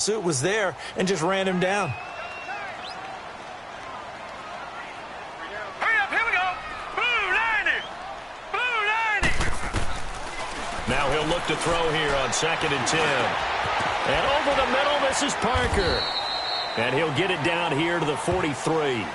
pursuit was there and just ran him down. Hurry up, here we go. Blue 90. Blue 90. Now he'll look to throw here on 2nd and 10. And over the middle, this is Parker. And he'll get it down here to the 43.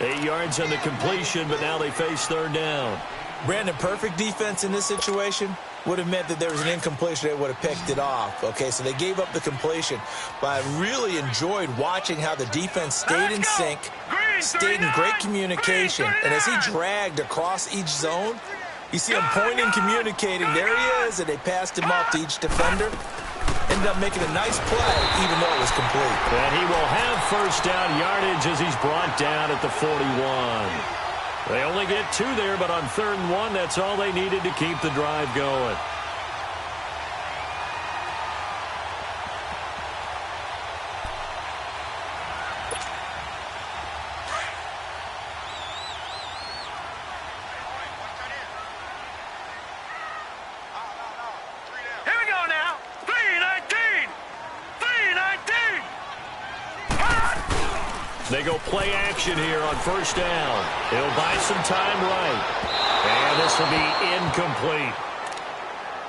8 yards on the completion, but now they face 3rd down. Brandon, perfect defense in this situation would have meant that there was an incompletion. They would have picked it off. Okay, so they gave up the completion. But I really enjoyed watching how the defense stayed in sync, stayed in great communication. And as he dragged across each zone, you see him pointing, communicating. There he is, and they passed him off to each defender. Ended up making a nice play, even though it was complete. And he will have 1st down yardage as he's brought down at the 41. They only get 2 there, but on 3rd and 1, that's all they needed to keep the drive going. Here we go now. 319. 319. They go play action here on 1st down. He'll buy some time right. And this will be incomplete.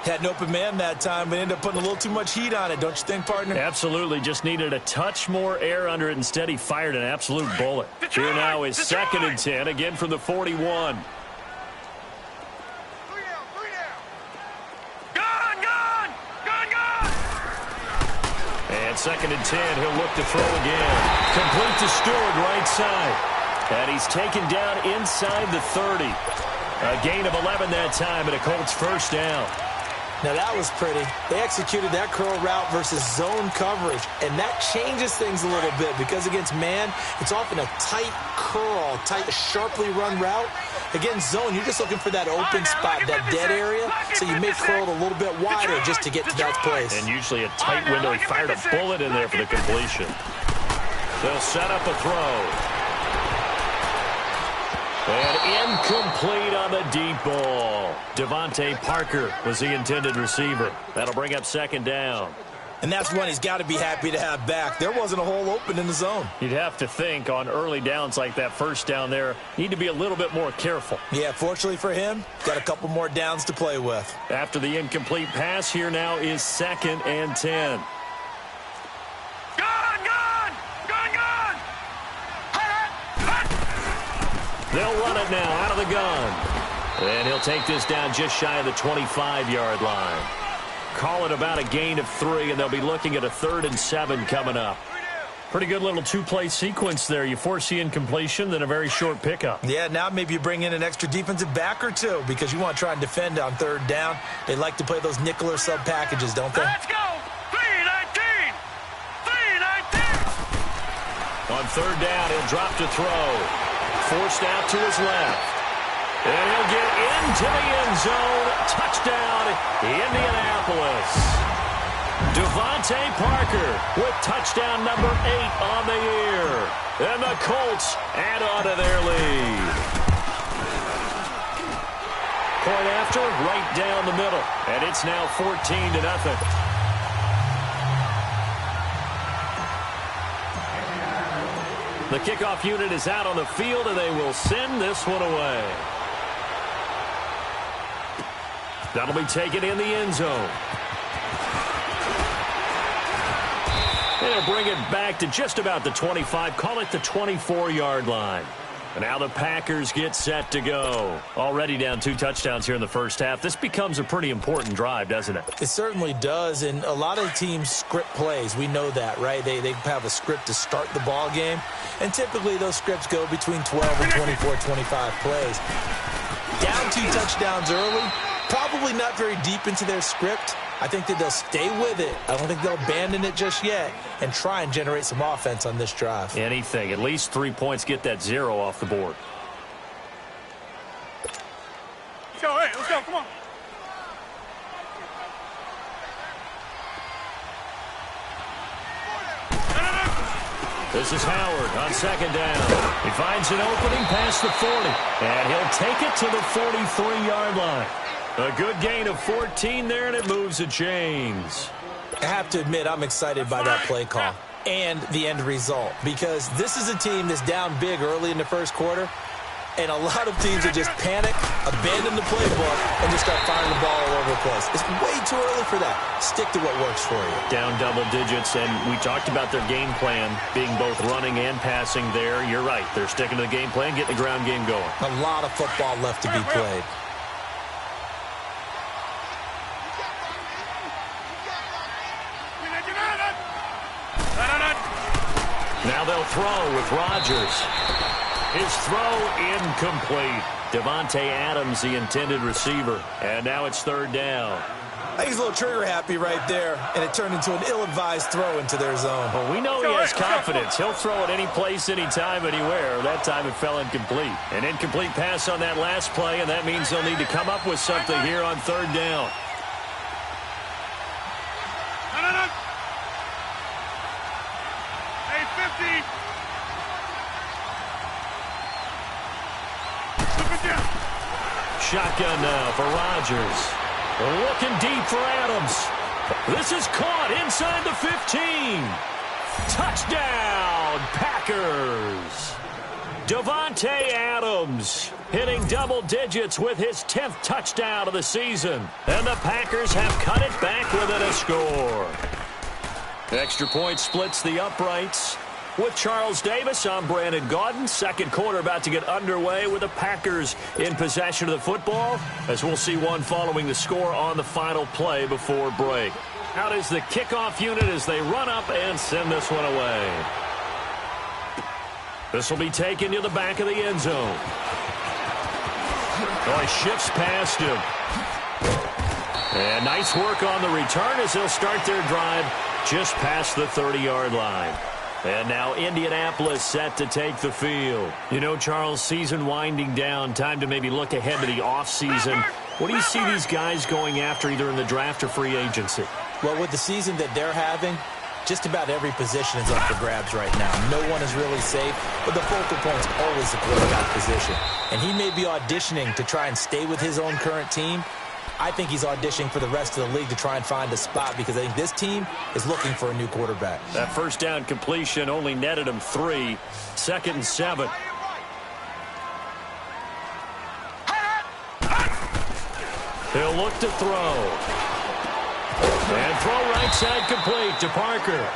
Had an open man that time, but ended up putting a little too much heat on it, don't you think, partner? Absolutely. Just needed a touch more air under it. Instead, he fired an absolute bullet. Here now is 2nd and 10, again from the 41. And 2nd and 10, he'll look to throw again. Complete to Stewart, right side. And he's taken down inside the 30. A gain of 11 that time, and a Colts 1st down. Now, that was pretty. They executed that curl route versus zone coverage, and that changes things a little bit because against man, it's often a tight curl, tight, sharply run route. Against zone, you're just looking for that open spot, that dead area, so you may curl it a little bit wider just to get to that place. And usually a tight window. He fired a bullet in there for the completion. They'll set up a throw. And incomplete on the deep ball. Devontae Parker was the intended receiver. That'll bring up 2nd down. And that's one he's got to be happy to have back. There wasn't a hole open in the zone. You'd have to think on early downs like that 1st down there, need to be a little bit more careful. Yeah, fortunately for him, got a couple more downs to play with. After the incomplete pass, here now is 2nd and 10. They'll run it now out of the gun. And he'll take this down just shy of the 25-yard line. Call it about a gain of 3, and they'll be looking at a 3rd and 7 coming up. Pretty good little 2-play sequence there. You force the incompletion, then a very short pickup. Yeah, now maybe you bring in an extra defensive back or 2 because you want to try and defend on 3rd down. They like to play those nickel or sub packages, don't they? Let's go. 319. 319. On 3rd down, he'll drop to throw. Forced out to his left. And he'll get into the end zone. Touchdown, Indianapolis. Devontae Parker with touchdown number 8 on the year. And the Colts add on to their lead. Point after, right down the middle. And it's now 14-0. The kickoff unit is out on the field, and they will send this one away. That'll be taken in the end zone. And they'll bring it back to just about the 25, call it the 24-yard line. And now the Packers get set to go. Already down 2 touchdowns here in the 1st half. This becomes a pretty important drive, doesn't it? It certainly does, and a lot of teams script plays. We know that, right? They have a script to start the ball game, and typically those scripts go between 12 and 24, 25 plays. Down 2 touchdowns early, probably not very deep into their script. I think that they'll stay with it. I don't think they'll abandon it just yet and try and generate some offense on this drive. Anything. At least 3 points, get that 0 off the board. Let's go, hey, let's go, come on. This is Howard on 2nd down. He finds an opening past the 40, and he'll take it to the 43-yard line. A good gain of 14 there, and it moves the chains. I have to admit, I'm excited by that play call and the end result, because this is a team that's down big early in the first quarter, and a lot of teams will just panic, abandon the playbook, and just start firing the ball all over the place. It's way too early for that. Stick to what works for you. Down double digits, and we talked about their game plan being both running and passing there. You're right. They're sticking to the game plan, getting the ground game going. A lot of football left to be played. Now they'll throw with Rodgers. His throw incomplete. Davante Adams, the intended receiver. And now it's third down. I think he's a little trigger happy right there, and it turned into an ill-advised throw into their zone. Well, we know he has confidence. He'll throw it any place, anytime, anywhere. That time it fell incomplete. An incomplete pass on that last play, and that means they'll need to come up with something here on third down. Shotgun now for Rodgers. Looking deep for Adams. This is caught inside the 15. Touchdown, Packers. Davante Adams hitting double digits with his 10th touchdown of the season. And the Packers have cut it back within a score. Extra point splits the uprights. With Charles Davis, I'm Brandon Gaudin. Second quarter about to get underway with the Packers in possession of the football, as we'll see one following the score on the final play before break. Out is the kickoff unit as they run up and send this one away. This will be taken to the back of the end zone. Oh, he shifts past him. And nice work on the return as they'll start their drive just past the 30-yard line. And now Indianapolis set to take the field. You know, Charles, season winding down, time to maybe look ahead to the offseason. What do you see these guys going after either in the draft or free agency? Well, with the season that they're having, just about every position is up for grabs right now. No one is really safe, but the focal point's always the quarterback position. And he may be auditioning to try and stay with his own current team. I think he's auditioning for the rest of the league to try and find a spot, because I think this team is looking for a new quarterback. That first down completion only netted him 3. 2nd and 7. He'll look to throw. And throw right side complete to Parker.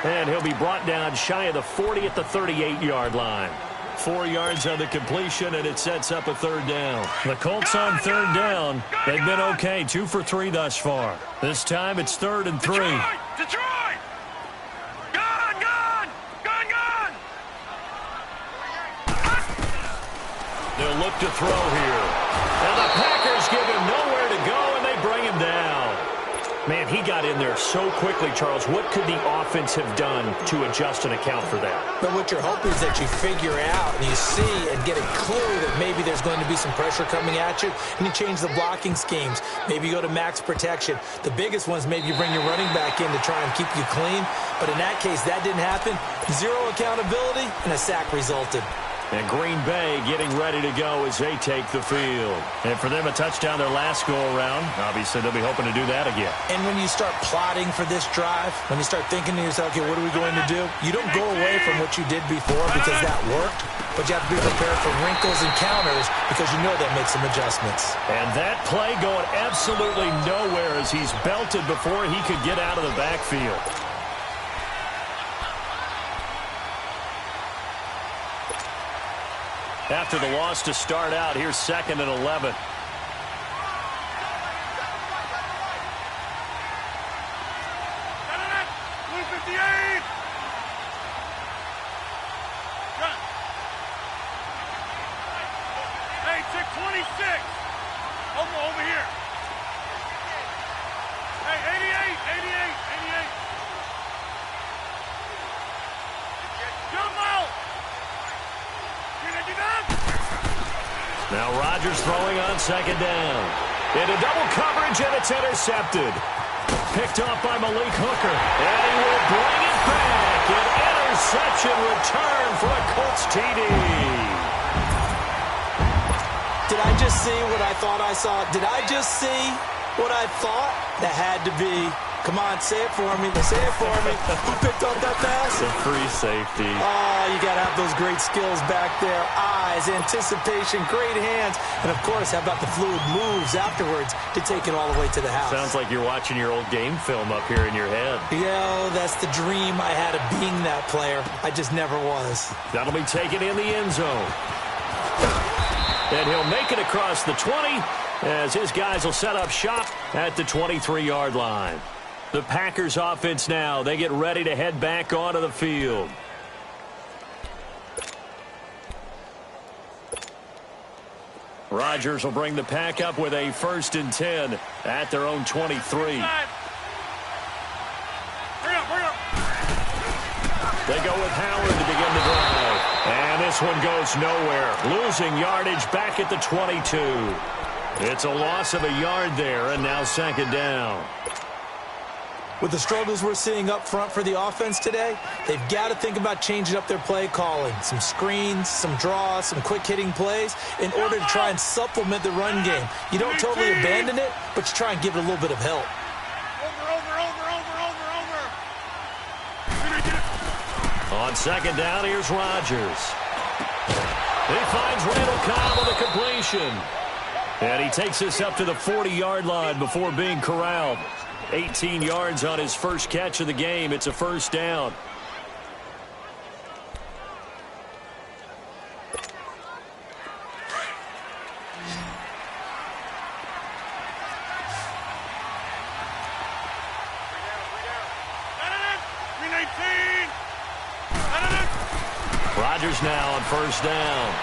And he'll be brought down shy of the 40 at the 38-yard line. 4 yards on the completion, and it sets up a third down. The Colts on third down. They've been okay, 2 for 3 thus far. This time it's 3rd and 3. Detroit! Gone! Gone! Gone! Gone! They'll look to throw here. And the Packers give him nowhere to go, and they bring him down. Man, he got in there so quickly, Charles. What could the offense have done to adjust and account for that? But what you're hoping is that you figure out and you see and get a clue that maybe there's going to be some pressure coming at you, and you change the blocking schemes. Maybe you go to max protection. The biggest one is maybe you bring your running back in to try and keep you clean. But in that case, that didn't happen. 0 accountability, and a sack resulted. And Green Bay getting ready to go as they take the field. And for them, a touchdown their last go-around. Obviously, they'll be hoping to do that again. And when you start plotting for this drive, when you start thinking to yourself, okay, what are we going to do? You don't go away from what you did before because that worked, but you have to be prepared for wrinkles and counters because you know they'll make some adjustments. And that play going absolutely nowhere as he's belted before he could get out of the backfield. After the loss to start out, here's 2nd and 11. Hey, check 26. Over here. Hey, 88. Jump out. Now Rodgers throwing on 2nd down. Into double coverage, and it's intercepted. Picked off by Malik Hooker. And he will bring it back. An interception return for a Colts TD. Did I just see what I thought I saw? Did I just see what I thought? That had to be Come on, say it for me. Say it for me. Who picked up that pass? It's a free safety. Oh, you got to have those great skills back there. Eyes, anticipation, great hands. And, of course, how about the fluid moves afterwards to take it all the way to the house? Sounds like you're watching your old game film up here in your head. Yeah, that's the dream I had of being that player. I just never was. That'll be taken in the end zone. And he'll make it across the 20 as his guys will set up shop at the 23-yard line. The Packers offense now, they get ready to head back onto the field. Rodgers will bring the pack up with a 1st and 10 at their own 23. They go with Howard to begin the drive. And this one goes nowhere. Losing yardage back at the 22. It's a loss of a yard there, and now 2nd down. With the struggles we're seeing up front for the offense today, they've got to think about changing up their play calling. Some screens, some draws, some quick-hitting plays in order to try and supplement the run game. You don't totally abandon it, but you try and give it a little bit of help. On 2nd down, here's Rodgers. He finds Randall Cobb with a completion. And he takes this up to the 40-yard line before being corralled. 18 yards on his first catch of the game. It's a 1st down. Rodgers now on 1st down.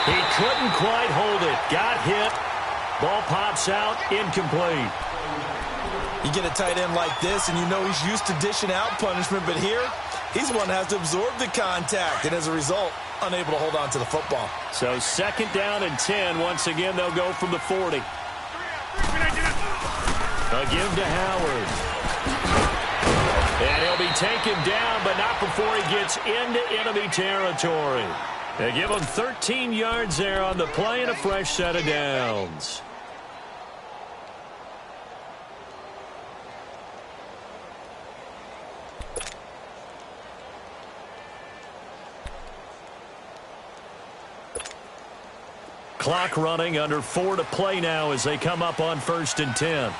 He couldn't quite hold it. Got hit. Ball pops out. Incomplete. You get a tight end like this, and you know he's used to dishing out punishment, but here, he's the one that has to absorb the contact, and as a result, unable to hold on to the football. So 2nd down and 10. Once again, they'll go from the 40. A give to Howard. And he'll be taken down, but not before he gets into enemy territory. They give him 13 yards there on the play and a fresh set of downs. Clock running, under 4 to play now as they come up on 1st and 10.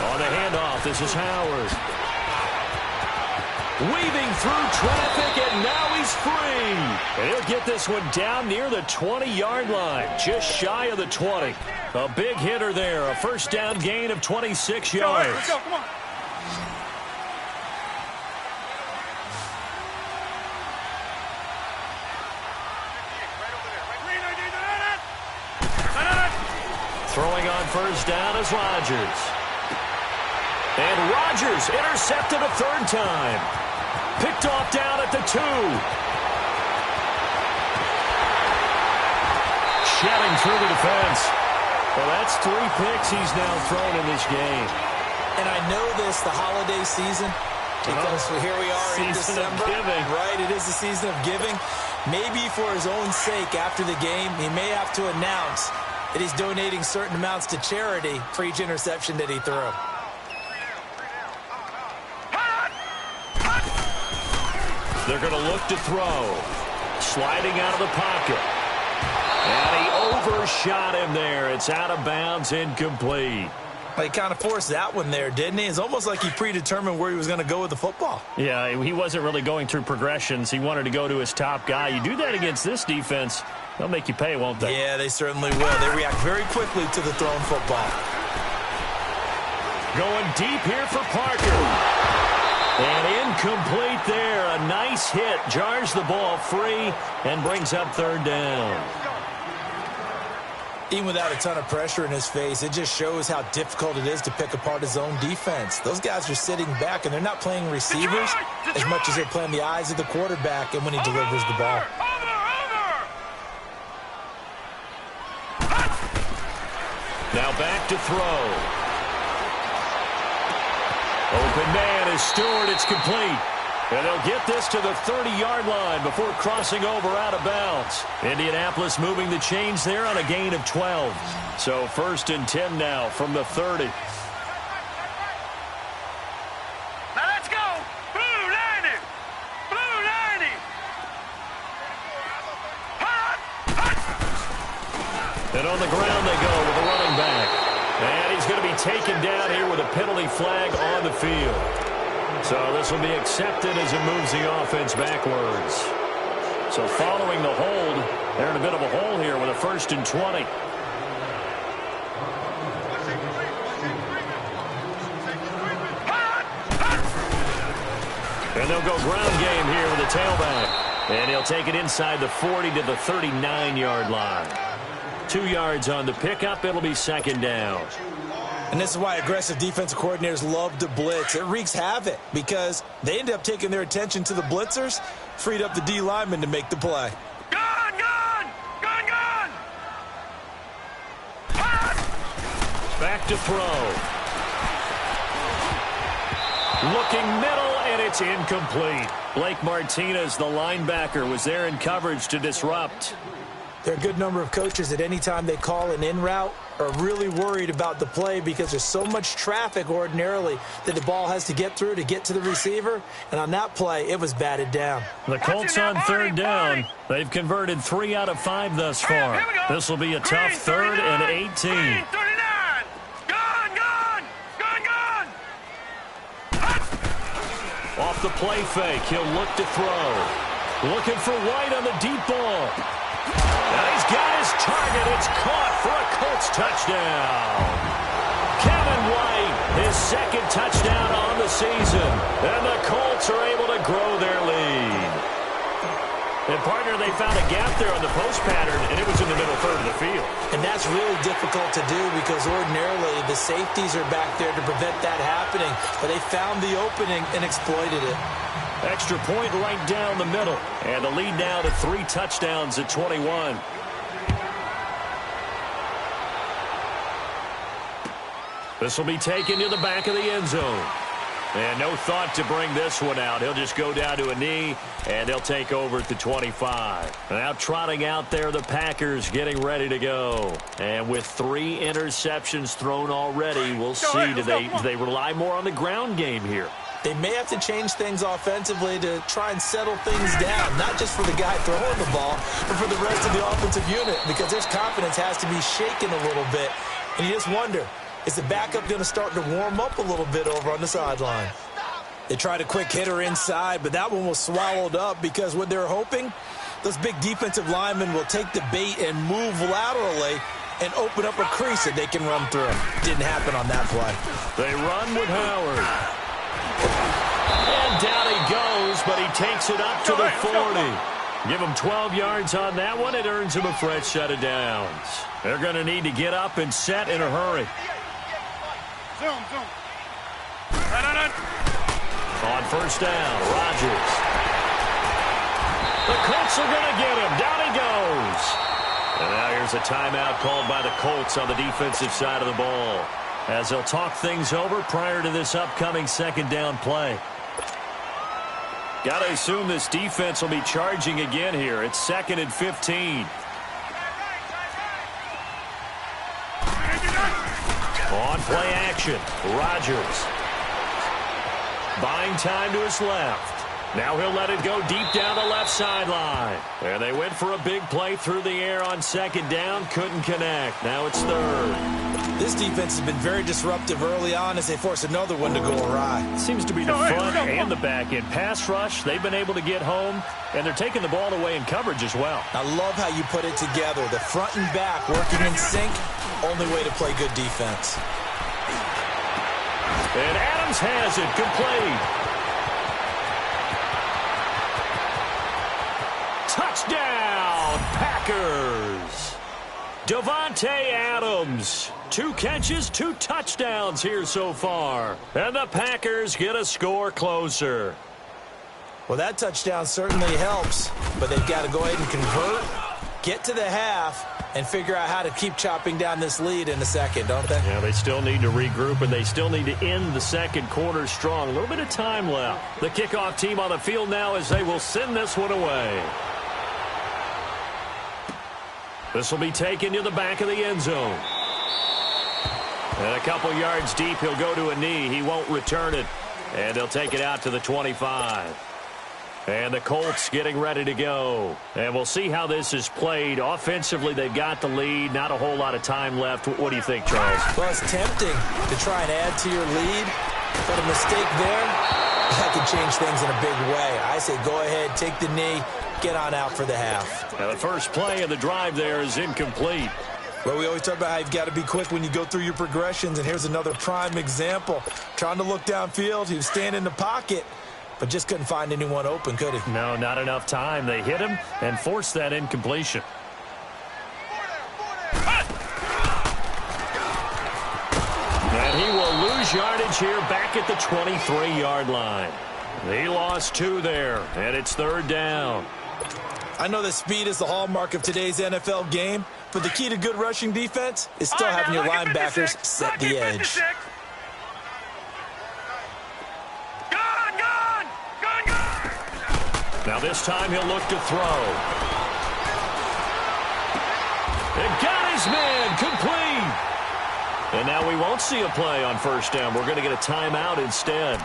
On the handoff, this is Howard. Weaving through traffic, and now he's free. And he'll get this one down near the 20-yard line, just shy of the 20. A big hitter there, a 1st down gain of 26 yards. Let's go, come on. Throwing on 1st down is Rodgers. And Rodgers intercepted a 3rd time. Picked off down at the 2. Shedding through the defense. Well, that's 3 picks he's now thrown in this game. And I know this, the holiday season, because here we are in December. Right, it is the season of giving. Maybe for his own sake after the game, he may have to announce that he's donating certain amounts to charity for each interception that he threw. They're going to look to throw. Sliding out of the pocket. And he overshot him there. It's out of bounds, incomplete. Well, he kind of forced that one there, didn't he? It's almost like he predetermined where he was going to go with the football. Yeah, he wasn't really going through progressions. He wanted to go to his top guy. You do that against this defense, they'll make you pay, won't they? Yeah, they certainly will. They react very quickly to the thrown football. Going deep here for Parker. And incomplete there. A nice hit. Jars the ball free and brings up 3rd down. Even without a ton of pressure in his face, it just shows how difficult it is to pick apart his own defense. Those guys are sitting back, and they're not playing receivers as much as they're playing the eyes of the quarterback and when he delivers the ball. Now back to throw. Open man is Stewart. It's complete. And they'll get this to the 30-yard line before crossing over out of bounds. Indianapolis moving the chains there on a gain of 12. So 1st and 10 now from the 30. Now let's go. Blue 90. Blue 90. Hot, hot. And on the ground they go with a running back. And he's going to be taken down here with a penalty flag on the field. So this will be accepted as it moves the offense backwards. So following the hold, they're in a bit of a hole here with a 1st and 20. And they'll go ground game here with a tailback. And he'll take it inside the 40 to the 39-yard line. 2 yards on the pickup. It'll be 2nd down. And this is why aggressive defensive coordinators love to blitz. It wreaks havoc because they end up taking their attention to the blitzers, freed up the D lineman to make the play. Gone, gone, gone, gone. Hot. Back to throw. Looking middle, and it's incomplete. Blake Martinez, the linebacker, was there in coverage to disrupt. There are a good number of coaches that any time they call an in route are really worried about the play because there's so much traffic ordinarily that the ball has to get through to get to the receiver. And on that play, it was batted down. The Colts on 3rd down. They've converted 3 out of 5 thus far. This will be a tough 3rd and 18. 39. Gone, gone, gone, gone. Hot. Off the play fake, he'll look to throw. Looking for White on the deep ball. And he's got his target. It's caught for a Colts touchdown. Kevin White, his 2nd touchdown on the season. And the Colts are able to grow their lead. And, partner, they found a gap there on the post pattern, and it was in the middle 3rd of the field. And that's really difficult to do because ordinarily the safeties are back there to prevent that happening. But they found the opening and exploited it. Extra point right down the middle. And the lead now to 3 touchdowns at 21. This will be taken to the back of the end zone. And no thought to bring this one out. He'll just go down to a knee, and they'll take over at the 25. Now trotting out there, the Packers getting ready to go. And with 3 interceptions thrown already, we'll see, do they rely more on the ground game here? They may have to change things offensively to try and settle things down, not just for the guy throwing the ball, but for the rest of the offensive unit, because their confidence has to be shaken a little bit. And you just wonder, is the backup going to start to warm up a little bit over on the sideline? They tried a quick hitter inside, but that one was swallowed up because what they're hoping, those big defensive linemen will take the bait and move laterally and open up a crease that they can run through. Didn't happen on that play. They run with Howard. And down he goes, but he takes it up to the 40. Give him 12 yards on that one. It earns him a fresh set of downs. They're going to need to get up and set in a hurry. Zoom, zoom. Run. On 1st down, Rodgers. The Colts are going to get him. Down he goes. And now here's a timeout called by the Colts on the defensive side of the ball, as they'll talk things over prior to this upcoming 2nd down play. Got to assume this defense will be charging again here. It's 2nd and 15. On play action, Rodgers. Buying time to his left. Now he'll let it go deep down the left sideline. And they went for a big play through the air on 2nd down. Couldn't connect. Now it's 3rd. This defense has been very disruptive early on as they force another one to go awry. Seems to be the front and the back end. Pass rush, they've been able to get home, and they're taking the ball away in coverage as well. I love how you put it together. The front and back working in sync, only way to play good defense. And Adams has it, complete. Touchdown, Packers. Davante Adams. 2 catches, 2 touchdowns here so far. And the Packers get a score closer. Well, that touchdown certainly helps, but they've got to go ahead and convert, get to the half, and figure out how to keep chopping down this lead in a second, don't they? Yeah, they still need to regroup, and they still need to end the second quarter strong. A little bit of time left. The kickoff team on the field now as they will send this one away. This will be taken to the back of the end zone. And a couple yards deep, he'll go to a knee. He won't return it. And they'll take it out to the 25. And the Colts getting ready to go. And we'll see how this is played. Offensively, they've got the lead. Not a whole lot of time left. What do you think, Charles? Well, it's tempting to try and add to your lead. But a mistake there, that can change things in a big way. I say go ahead, take the knee, get on out for the half. Now the first play of the drive there is incomplete. Well, we always talk about how you've got to be quick when you go through your progressions, and here's another prime example. Trying to look downfield, he was standing in the pocket, but just couldn't find anyone open, could he? No, not enough time. They hit him and forced that incompletion. And he will lose yardage here back at the 23-yard line. He lost 2 there, and it's third down. I know that speed is the hallmark of today's NFL game, but the key to good rushing defense is still having your linebackers set the edge. Now this time he'll look to throw. It got his man complete. And now we won't see a play on first down. We're going to get a timeout instead,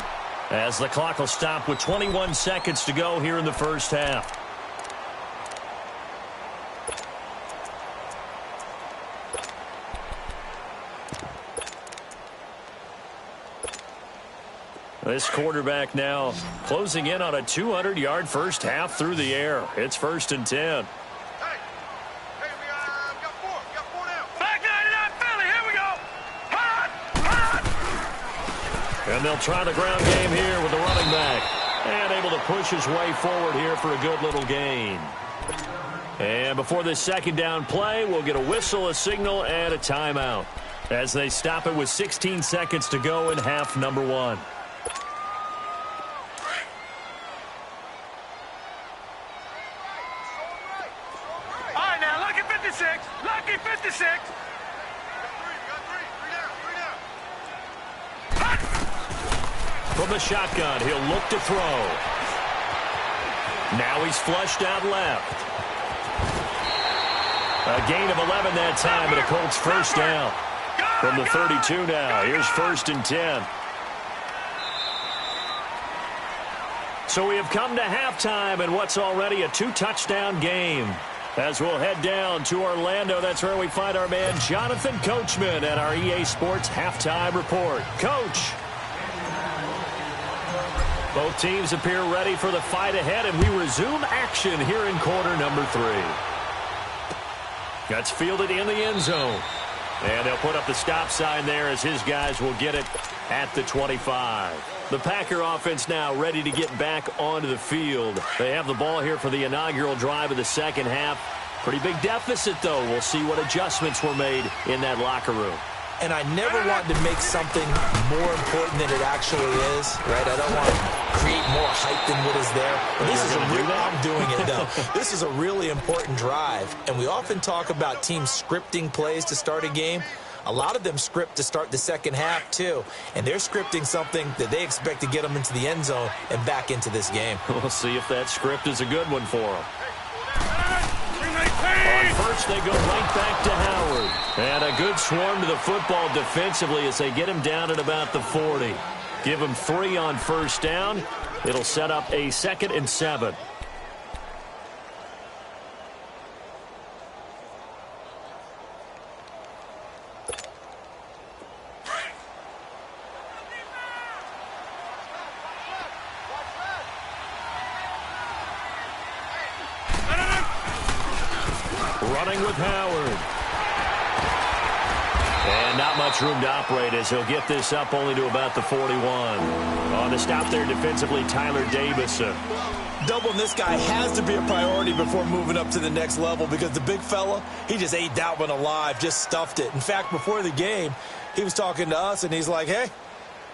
as the clock will stop with 21 seconds to go here in the first half. This quarterback now closing in on a 200-yard first half through the air. It's 1st and 10. Hey, we got 4. We got 4 now. Back 99 Philly. Here we go. Hot. And they'll try the ground game here with the running back. And able to push his way forward here for a good little gain. And before this second down play, we'll get a whistle, a signal, and a timeout, as they stop it with 16 seconds to go in half number 1. Lucky 56. Got 3 down. From the shotgun, he'll look to throw. Now he's flushed out left. A gain of 11 that time, and a Colts first down. From the 32 now, here's 1st and 10. So we have come to halftime in what's already a 2-touchdown game. As we'll head down to Orlando, that's where we find our man Jonathan Coachman at our EA Sports Halftime Report. Coach. Both teams appear ready for the fight ahead, and we resume action here in quarter number 3. That's fielded in the end zone. And they'll put up the stop sign there as his guys will get it at the 25. The Packer offense now ready to get back onto the field. They have the ball here for the inaugural drive of the second half. Pretty big deficit, though. We'll see what adjustments were made in that locker room. And I never want to make something more important than it actually is, right? I don't want to create more hype than what is there. But this is I'm doing it, though. This is a really important drive. And we often talk about teams scripting plays to start a game. A lot of them script to start the second half, too. And they're scripting something that they expect to get them into the end zone and back into this game. We'll see if that script is a good one for them. On first, they go right back to Howard. And a good swarm to the football defensively as they get him down at about the 40. Give him 3 on first down. It'll set up a 2nd and 7. Running with Howard. And not much room to operate as he'll get this up only to about the 41. On the stop there defensively, Tyler Davison. Doubling this guy has to be a priority before moving up to the next level, because the big fella, he just ate that one alive, just stuffed it. In fact, before the game, he was talking to us, and he's like, hey,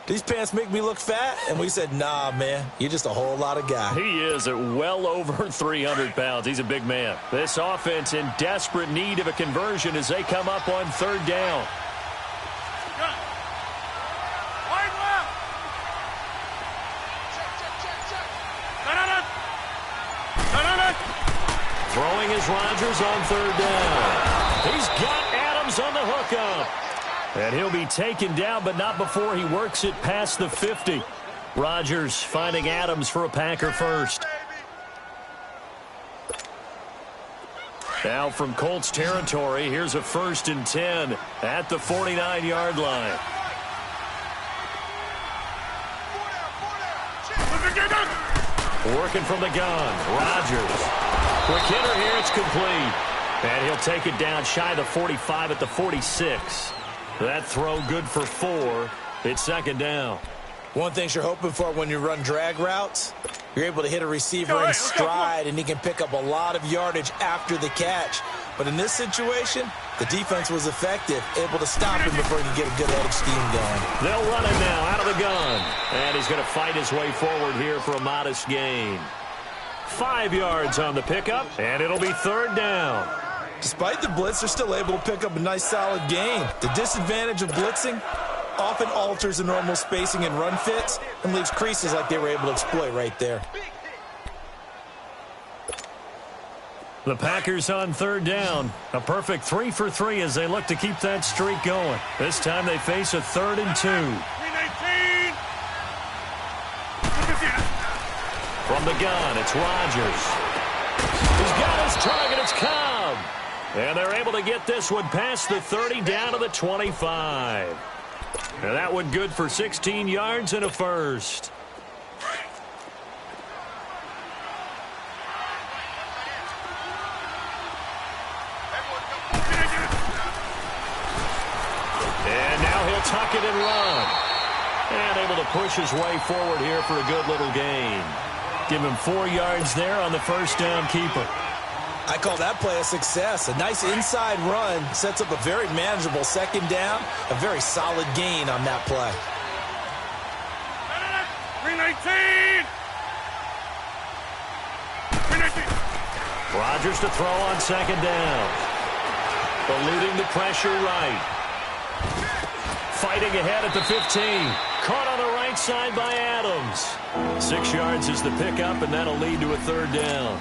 these pants make me look fat? And we said, nah, man, you're just a whole lot of guy. He is at well over 300 pounds. He's a big man. This offense in desperate need of a conversion as they come up on third down. Throwing is Rodgers on third down. He's got Adams on the hookup. And he'll be taken down, but not before he works it past the 50. Rodgers finding Adams for a Packer first. Now from Colts territory, here's a 1st and 10 at the 49-yard line. Working from the gun, Rodgers. Quick hitter here, it's complete. And he'll take it down shy of the 45 at the 46. That throw good for 4. It's 2nd down. One thing you're hoping for when you run drag routes, you're able to hit a receiver in stride, and he can pick up a lot of yardage after the catch. But in this situation, the defense was effective, able to stop him before he could get a good head of steam going. They'll run it now out of the gun. And he's going to fight his way forward here for a modest gain. 5 yards on the pickup, and it'll be 3rd down. Despite the blitz, they're still able to pick up a nice, solid gain. The disadvantage of blitzing often alters the normal spacing and run fits and leaves creases like they were able to exploit right there. The Packers on 3rd down. A perfect 3 for 3 as they look to keep that streak going. This time they face a 3rd and 2. From the gun, it's Rodgers. He's got his target, it's Cobb. And they're able to get this one past the 30 down to the 25. And that one good for 16 yards and a first. And now he'll tuck it and run. And able to push his way forward here for a good little gain. Give him 4 yards there on the first down keeper. I call that play a success. A nice inside run sets up a very manageable 2nd down. A very solid gain on that play. 319! Rodgers to throw on 2nd down. Eluding the pressure right. Fighting ahead at the 15. Caught on the right side by Adams. 6 yards is the pickup, and that'll lead to a 3rd down.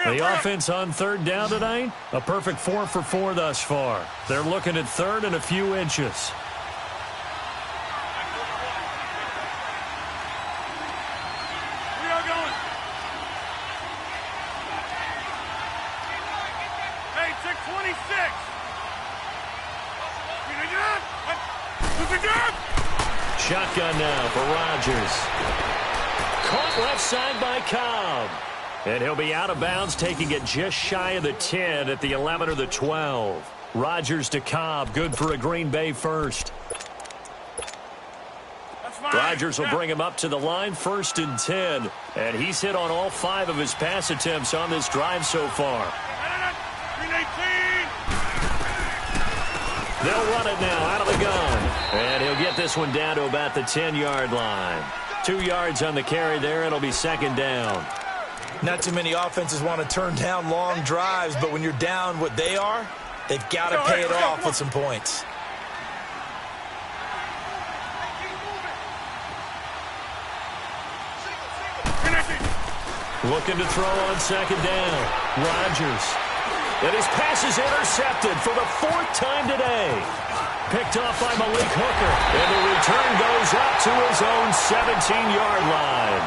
The offense on 3rd down tonight, a perfect 4 for 4 thus far. They're looking at 3rd and a few inches. Shotgun now for Rodgers. Caught left side by Cobb. And he'll be out of bounds, taking it just shy of the 10 at the 11 or the 12. Rodgers to Cobb, good for a Green Bay first. Rodgers will bring him up to the line, 1st and 10. And he's hit on all 5 of his pass attempts on this drive so far. They'll run it now out of the gun. And he'll get this one down to about the 10-yard line. 2 yards on the carry there. It'll be 2nd down. Not too many offenses want to turn down long drives, but when you're down what they are, they've got to pay it off with some points. Looking to throw on 2nd down. Rodgers. And his pass is intercepted for the 4th time today. Picked off by Malik Hooker. And the return goes up to his own 17-yard line.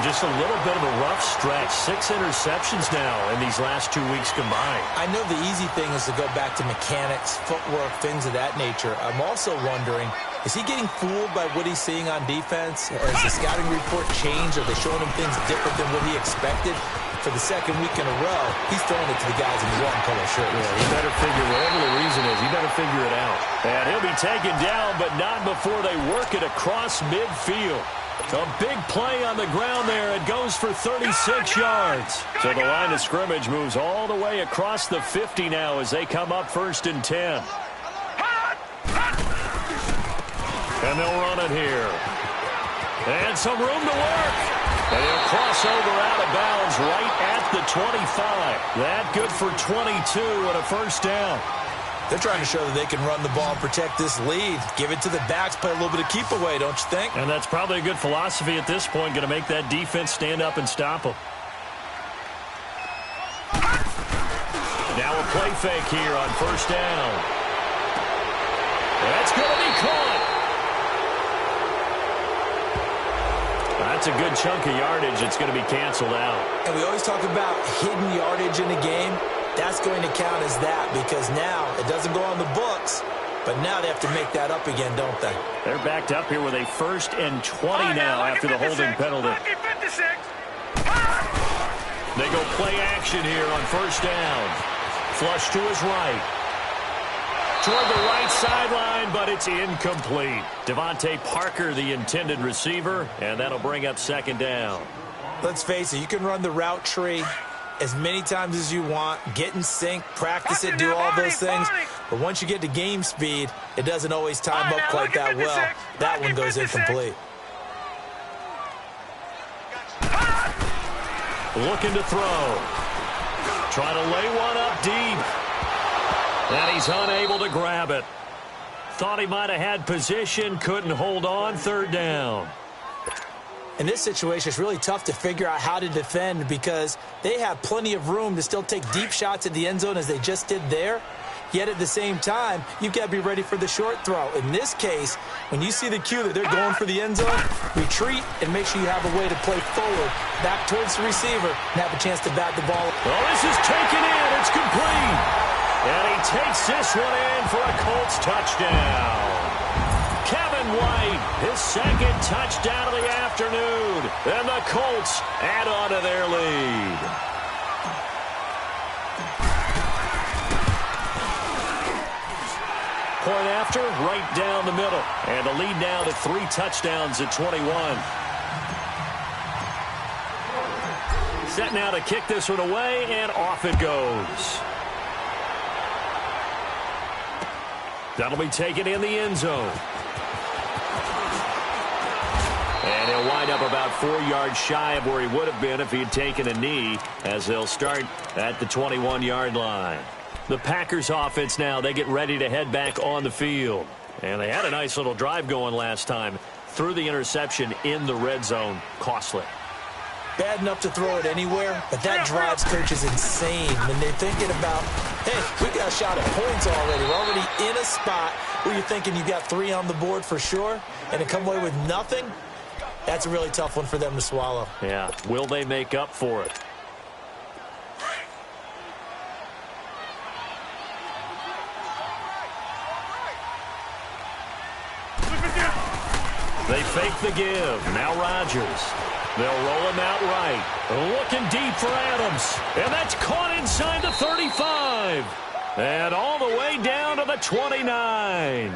Just a little bit of a rough stretch. 6 interceptions now in these last 2 weeks combined. I know the easy thing is to go back to mechanics, footwork, things of that nature. I'm also wondering, is he getting fooled by what he's seeing on defense? Has the scouting report changed? Are they showing him things different than what he expected? For the 2nd week in a row, he's throwing it to the guys in the wrong color shirt. Yeah, he better figure, whatever the reason is, he better figure it out. And he'll be taken down, but not before they work it across midfield. A big play on the ground there. It goes for 36 yards. So the line of scrimmage moves all the way across the 50 now as they come up 1st and 10. And they'll run it here. And some room to work. And he'll cross over out of bounds right at the 25. That good for 22 and a 1st down. They're trying to show that they can run the ball and protect this lead. Give it to the backs, play a little bit of keep away, don't you think? And that's probably a good philosophy at this point, going to make that defense stand up and stop them. Now a play fake here on 1st down. That's going to be caught. That's a good chunk of yardage. It's going to be canceled out. And we always talk about hidden yardage in a game. That's going to count as that because now it doesn't go on the books, but now they have to make that up again, don't they? They're backed up here with a 1st and 20 now after the holding penalty. They go play action here on 1st down. Flush to his right. Toward the right sideline, but it's incomplete. Devontae Parker, the intended receiver, and that'll bring up 2nd down. Let's face it, you can run the route tree as many times as you want, get in sync, practice it, do all those things. But once you get to game speed, it doesn't always time up quite that well. That one goes incomplete. Looking to throw. Trying to lay one up deep. And he's unable to grab it. Thought he might have had position, couldn't hold on, 3rd down. In this situation, it's really tough to figure out how to defend because they have plenty of room to still take deep shots at the end zone as they just did there. Yet at the same time, you've got to be ready for the short throw. In this case, when you see the cue that they're going for the end zone, retreat and make sure you have a way to play forward, back towards the receiver, and have a chance to bat the ball. Well, this is taken in. It's complete. And he takes this one in for a Colts touchdown. Kevin White, his 2nd touchdown of the afternoon. And the Colts add on to their lead. Point after, right down the middle. And the lead now to 3 touchdowns at 21. Set now to kick this one away, and off it goes. That'll be taken in the end zone. And he'll wind up about 4 yards shy of where he would have been if he had taken a knee, as they'll start at the 21-yard line. The Packers offense now, they get ready to head back on the field. And they had a nice little drive going last time. Threw the interception in the red zone. Costly. Bad enough to throw it anywhere, but that drives coaches insane when they're thinking about, hey, we got a shot at points already. We're already in a spot where you're thinking you got 3 on the board for sure, and to come away with nothing, that's a really tough one for them to swallow. Yeah, will they make up for it? They fake the give. Now Rodgers. They'll roll him out right. Looking deep for Adams. And that's caught inside the 35. And all the way down to the 29.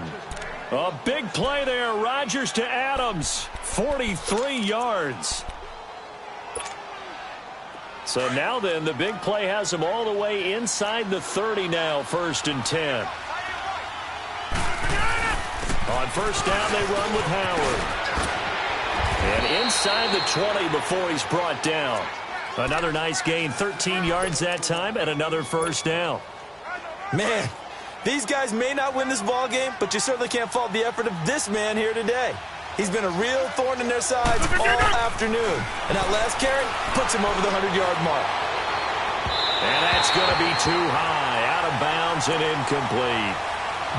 A big play there. Rodgers to Adams. 43 yards. So now then, the big play has him all the way inside the 30 now, 1st and 10. On 1st down, they run with Howard. And inside the 20 before he's brought down. Another nice gain, 13 yards that time, and another 1st down. Man, these guys may not win this ball game, but you certainly can't fault the effort of this man here today. He's been a real thorn in their sides all afternoon. And that last carry puts him over the 100-yard mark. And that's going to be too high, out of bounds and incomplete.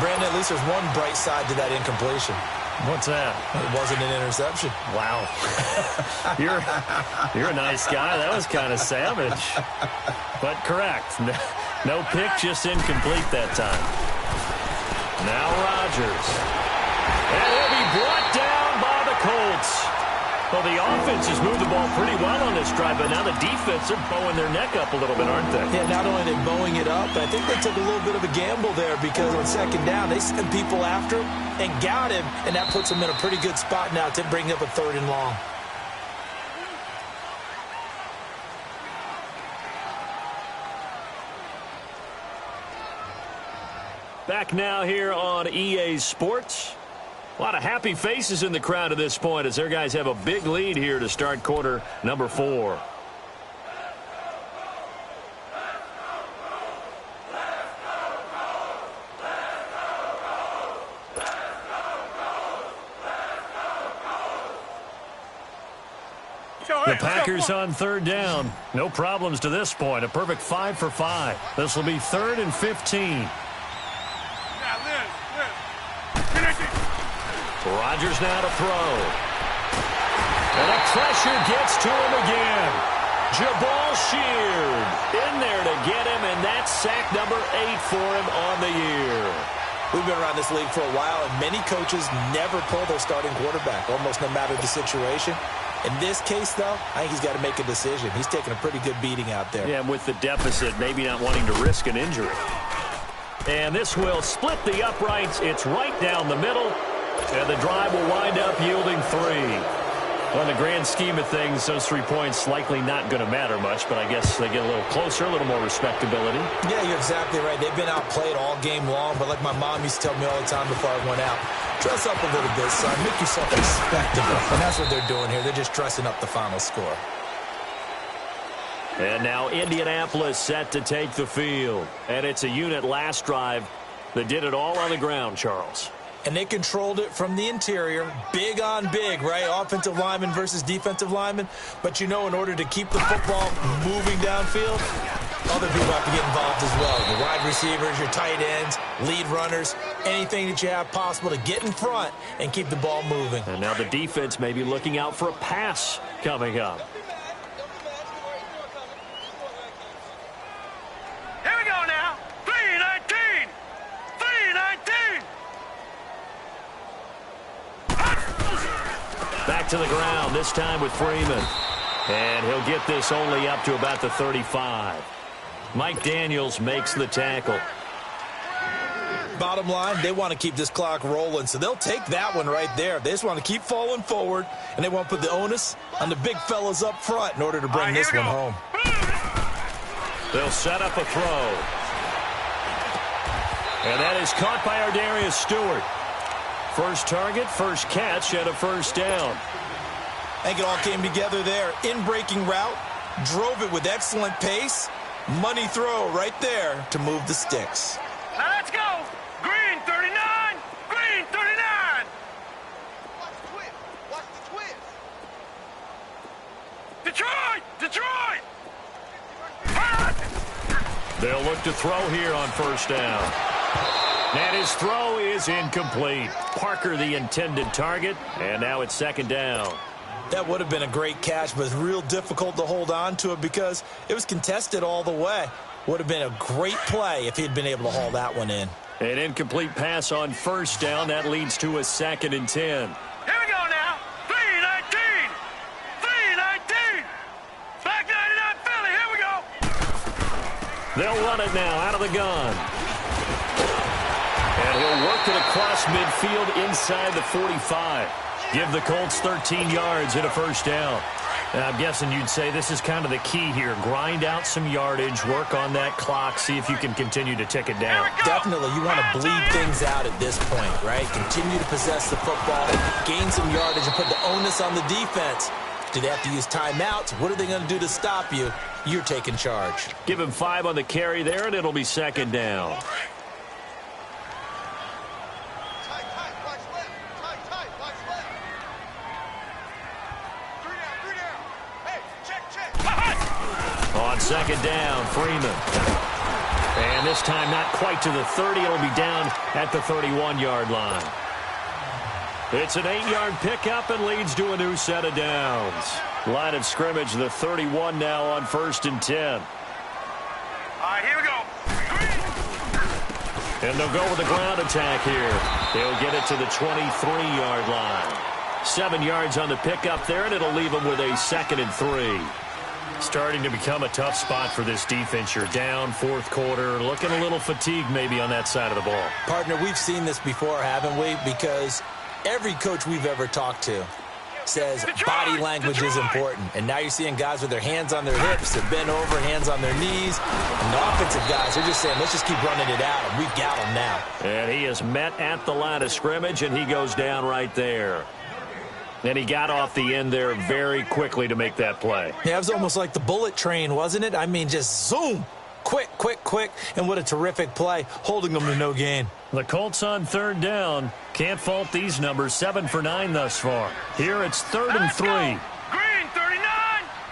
Brandon, at least there's one bright side to that incompletion. What's that? It wasn't an interception. Wow. You're a nice guy. That was kind of savage. But correct. No pick, just incomplete that time. Now Rodgers. And he'll be brought down by the Colts. Well, the offense has moved the ball pretty well on this drive, but now the defense are bowing their neck up a little bit, aren't they? Yeah, not only are they bowing it up, but I think they took a little bit of a gamble there because on second down, they sent people after him and got him, and that puts them in a pretty good spot now to bring up a 3rd and long. Back now here on EA Sports. A lot of happy faces in the crowd at this point as their guys have a big lead here to start quarter number 4. The Packers on 3rd down. No problems to this point. A perfect 5 for 5. This will be 3rd and 15. Rodgers now to throw. And the pressure gets to him again. Jabal Sheard in there to get him, and that's sack number 8 for him on the year. We've been around this league for a while, and many coaches never pull their starting quarterback, almost no matter the situation. In this case, though, I think he's got to make a decision. He's taking a pretty good beating out there. Yeah, with the deficit, maybe not wanting to risk an injury. And this will split the uprights. It's right down the middle. And the drive will wind up yielding 3. On the grand scheme of things, those 3 points likely not going to matter much, but I guess they get a little closer, a little more respectability. Yeah, you're exactly right. They've been outplayed all game long, but like my mom used to tell me all the time before I went out, dress up a little bit, son. Make yourself respectable. And that's what they're doing here. They're just dressing up the final score. And now Indianapolis set to take the field. And it's a unit last drive that did it all on the ground, Charles. And they controlled it from the interior, big on big, right? Offensive lineman versus defensive lineman. But, you know, in order to keep the football moving downfield, other people have to get involved as well. Your wide receivers, your tight ends, lead runners, anything that you have possible to get in front and keep the ball moving. And now the defense may be looking out for a pass coming up. Here we go now. 3-19. 3-19. Back to the ground, this time with Freeman. And he'll get this only up to about the 35. Mike Daniels makes the tackle. Bottom line, they want to keep this clock rolling, so they'll take that one right there. They just want to keep falling forward, and they want to put the onus on the big fellas up front in order to bring this one home. They'll set up a throw. And that is caught by Ardarius Stewart. First target, first catch, and a first down. I think it all came together there. In-breaking route, drove it with excellent pace. Money throw right there to move the sticks. Now let's go. Green 39. Green 39. Watch the twist. Watch the twist. Detroit. Detroit. They'll look to throw here on first down. And his throw is incomplete. Parker, the intended target, and now it's second down. That would have been a great catch, but it's real difficult to hold on to it because it was contested all the way. Would have been a great play if he'd been able to haul that one in. An incomplete pass on first down. That leads to a 2nd and 10. Here we go now. 3-19. 3-19. Back 99 Philly. Here we go. They'll run it now out of the gun. And he'll work it across midfield inside the 45. Give the Colts 13 yards and a first down. And I'm guessing you'd say this is kind of the key here. Grind out some yardage, work on that clock, see if you can continue to tick it down. Definitely, you want to bleed things out at this point, right? Continue to possess the football, gain some yardage, and put the onus on the defense. Do they have to use timeouts? What are they going to do to stop you? You're taking charge. Give him 5 on the carry there, and it'll be second down. On second down, Freeman. And this time not quite to the 30. It'll be down at the 31-yard line. It's an 8-yard pickup and leads to a new set of downs. Line of scrimmage, the 31 now on 1st and 10. All right, here we go. And they'll go with the ground attack here. They'll get it to the 23-yard line. 7 yards on the pickup there, and it'll leave them with a 2nd and 3. Starting to become a tough spot for this defense. You're down, fourth quarter, looking a little fatigued maybe on that side of the ball. Partner, we've seen this before, haven't we? Because every coach we've ever talked to says body language is important. And now you're seeing guys with their hands on their hips, they're bent over, hands on their knees. And the offensive guys, they're just saying, let's just keep running it out, and we've got them now. And he is met at the line of scrimmage, and he goes down right there. And he got off the end there very quickly to make that play. Yeah, it was almost like the bullet train, wasn't it? I mean, just zoom. Quick, quick, quick. And what a terrific play, holding them to no gain. The Colts on 3rd down. Can't fault these numbers. 7 for 9 thus far. Here it's 3rd and 3. Green 39.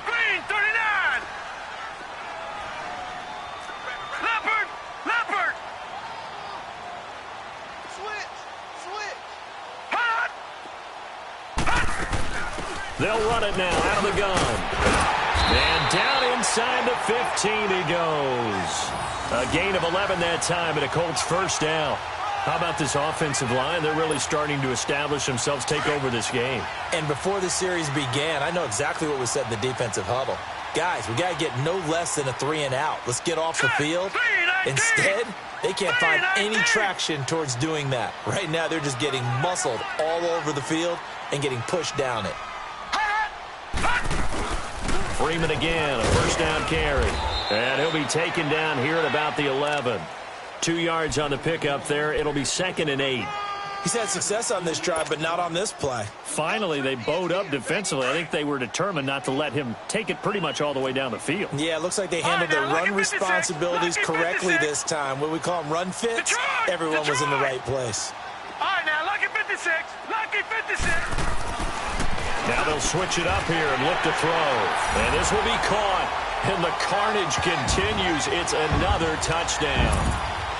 Green 39. Leopard. Leopard. Switch. Hot. They'll run it now out of the gun. And down inside the 15 he goes. A gain of 11 that time and a Colts first down. How about this offensive line? They're really starting to establish themselves, take over this game. And before the series began, I know exactly what was said in the defensive huddle. Guys, we got to get no less than a 3 and out. Let's get off the field. Instead, they can't find any traction towards doing that. Right now, they're just getting muscled all over the field and getting pushed down it. Freeman again, a first down carry. And he'll be taken down here at about the 11. 2 yards on the pickup there. It'll be 2nd and 8. He's had success on this drive, but not on this play. Finally, they bowed up defensively. I think they were determined not to let him take it pretty much all the way down the field. Yeah, it looks like they handled their run responsibilities correctly this time. What we call them run fits, everyone was in the right place. All right, now, lucky 56. Lucky 56. Now they'll switch it up here and look to throw. And this will be caught. And the carnage continues. It's another touchdown.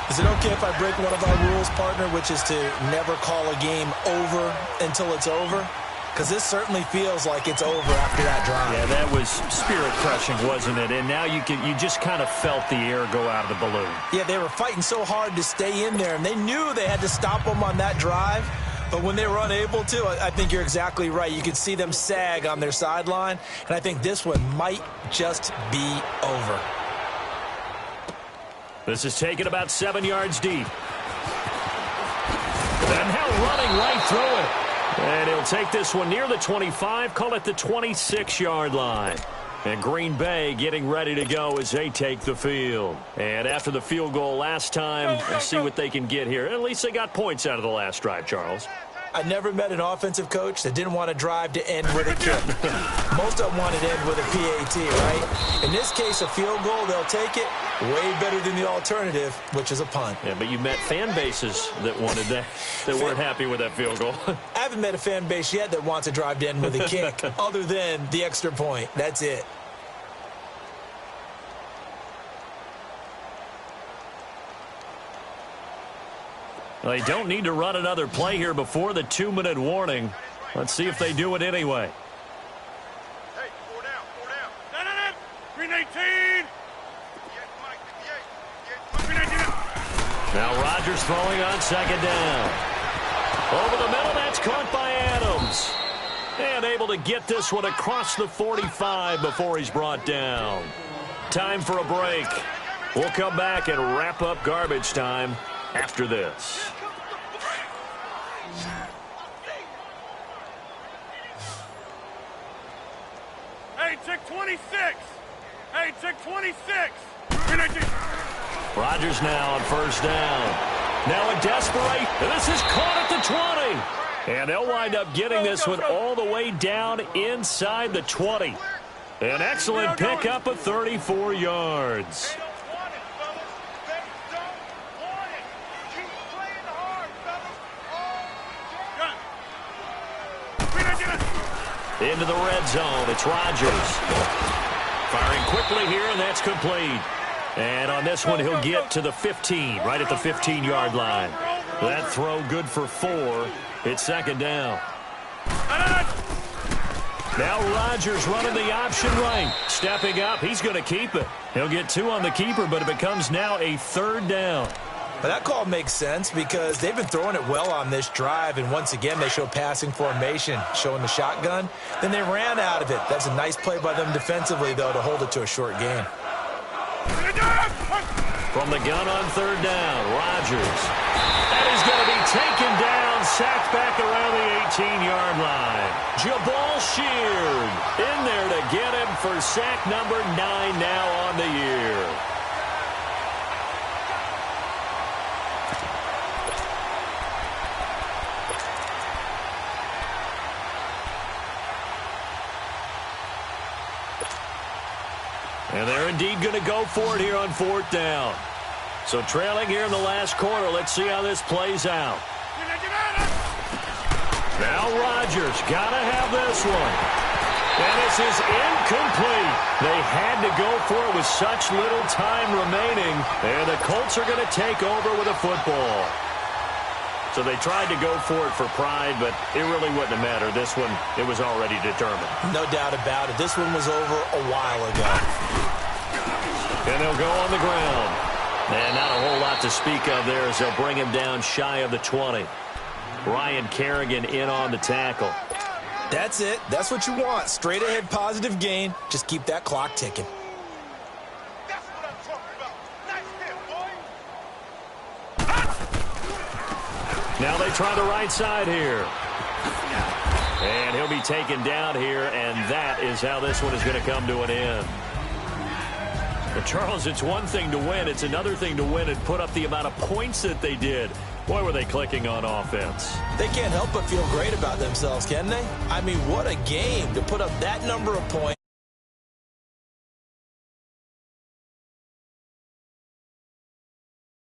Is it okay if I break one of our rules, partner, which is to never call a game over until it's over? Because this certainly feels like it's over after that drive. Yeah, that was spirit-crushing, wasn't it? And now you just kind of felt the air go out of the balloon. Yeah, they were fighting so hard to stay in there, and they knew they had to stop them on that drive. But when they were unable to, I think you're exactly right. You could see them sag on their sideline, and I think this one might just be over. This is taken about 7 yards deep. And now running right through it. And he'll take this one near the 25, call it the 26-yard line. And Green Bay getting ready to go as they take the field. And after the field goal last time, let's see what they can get here. At least they got points out of the last drive, Charles. I never met an offensive coach that didn't want to drive to end with a kick. Most of them want to end with a PAT, right? In this case, a field goal, they'll take it. Way better than the alternative, which is a punt. Yeah, but you met fan bases that wanted that, that weren't happy with that field goal. I haven't met a fan base yet that wants to drive to end with a kick, other than the extra point. That's it. They don't need to run another play here before the 2-minute warning. Let's see if they do it anyway. Hey, 4 down. No. Green 18. Now Rodgers throwing on 2nd down. Over the middle, that's caught by Adams. And able to get this one across the 45 before he's brought down. Time for a break. We'll come back and wrap up garbage time after this. Hey, check 26. Hey, check 26. Rodgers now on 1st down. Now a desperate. This is caught at the 20. And they'll wind up getting this one all the way down inside the 20. An excellent pickup of 34 yards. Into the red zone. It's Rodgers. Firing quickly here, and that's complete. And on this one, he'll get to the 15, right at the 15-yard line. That throw good for 4. It's 2nd down. Now Rodgers running the option right. Stepping up, he's going to keep it. He'll get 2 on the keeper, but it becomes now a 3rd down. But that call makes sense because they've been throwing it well on this drive, and once again they show passing formation, showing the shotgun. Then they ran out of it. That's a nice play by them defensively, though, to hold it to a short gain. From the gun on third down, Rodgers. That is going to be taken down, sacked back around the 18-yard line. Jabal Sheard in there to get him for sack number 9 now on the year. And they're indeed going to go for it here on fourth down. So trailing here in the last quarter, let's see how this plays out. Now Rodgers got to have this one. And this is incomplete. They had to go for it with such little time remaining. And the Colts are going to take over with a football. So they tried to go for it for pride, but it really wouldn't have mattered. This one, it was already determined. No doubt about it. This one was over a while ago. And they'll go on the ground. And not a whole lot to speak of there as they'll bring him down shy of the 20. Ryan Kerrigan in on the tackle. That's it. That's what you want. Straight ahead positive gain. Just keep that clock ticking. That's what I'm talking about. Nice hit, boy. Now they try the right side here. And he'll be taken down here, and that is how this one is going to come to an end. But Charles, it's one thing to win. It's another thing to win and put up the amount of points that they did. Boy, were they clicking on offense. They can't help but feel great about themselves, can they? I mean, what a game to put up that number of points.